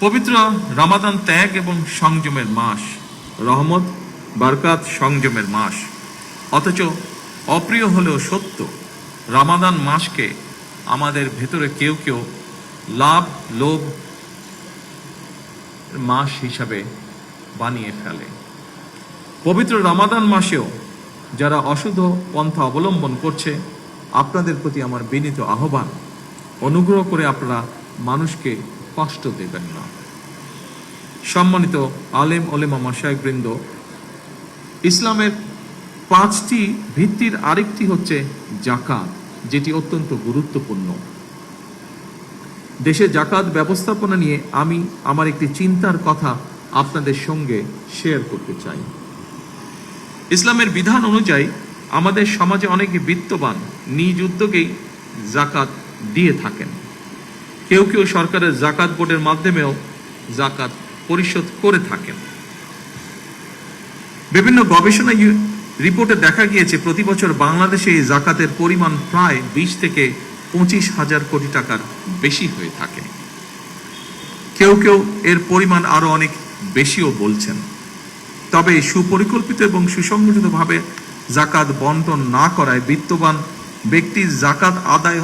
পবিত্র রমাদান ত্যাগ এবং সংযমের মাস, রহমত, বরকত, সংযমের মাস। অথচ অপ্রিয় হলেও সত্য, রমাদান মাসকে আমাদের ভেতরে কেউ কেউ লাভ লোভ মাস হিসাবে বানিয়ে ফেলে। পবিত্র রমাদান মাসেও যারা অশুদ্ধ পন্থা অবলম্বন করছে, আপনাদের প্রতি আমার বিনীত আহ্বান, অনুগ্রহ করে আপনারা মানুষকে কষ্ট দেবেন না। সম্মানিত আলেম ওলেমা মাশায়েখবৃন্দ, ইসলামের 5টি ভিত্তির আরেকটি হচ্ছে জাকাত, যেটি অত্যন্ত গুরুত্বপূর্ণ। দেশে জাকাত ব্যবস্থাপনা নিয়ে আমি আমার একটি চিন্তার কথা আপনাদের সঙ্গে শেয়ার করতে চাই। ইসলামের বিধান অনুযায়ী আমাদের সমাজে অনেকে বিত্তবান নিজ উদ্যোগেই জাকাত দিয়ে থাকেন। কেউ কেউ সরকারের জাকাত বোর্ডের মাধ্যমেও জাকাত পরিশোধ করে থাকেন। বিভিন্ন গবেষণা রিপোর্টে দেখা গিয়েছে প্রতি বছর বাংলাদেশে এই জাকাতের পরিমাণ প্রায় 20 থেকে 25,000 কোটি টাকার বেশি হয়ে থাকে। কেউ কেউ এর পরিমাণ আরো অনেক বেশিও বলছেন। তবে সুপরিকল্পিত এবং সুসংগঠিতভাবে জাকাত বন্টন না করায় বিত্তবান ব্যক্তির জাকাত আদায়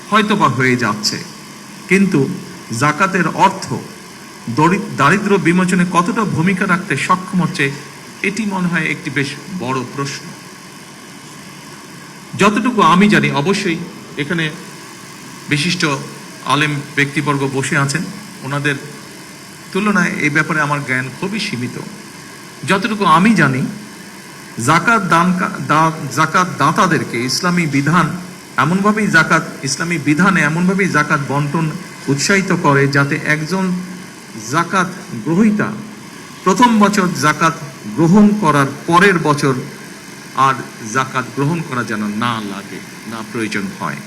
হয়তোবা হয়ে যাচ্ছে, কিন্তু জাকাতের অর্থ দারিদ্র বিমোচনে কতটা ভূমিকা রাখতে সক্ষম হচ্ছে, এটি মনে হয় একটি বেশ বড় প্রশ্ন। যতটুকু আমি জানি, অবশ্যই এখানে বিশিষ্ট আলেম ব্যক্তিবর্গ বসে আছেন, ওনাদের তুলনায় এই ব্যাপারে আমার জ্ঞান খুবই সীমিত। যতটুকু আমি জানি, জাকাত দাতাদেরকে ইসলামী বিধানে এমনভাবেই জাকাত বন্টন উৎসাহিত করে যাতে একজন জাকাত গ্রহীতা প্রথম বছর জাকাত গ্রহণ করার পরের বছর আর জাকাত গ্রহণ করা যেন না লাগে, না প্রয়োজন হয়।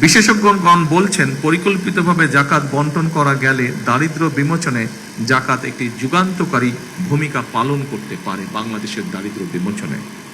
বিশেষজ্ঞগণ বলছেন, পরিকল্পিতভাবে জাকাত বন্টন করা গেলে দারিদ্র বিমোচনে জাকাত একটি যুগান্তকারী ভূমিকা পালন করতে পারে বাংলাদেশের দারিদ্র বিমোচনে।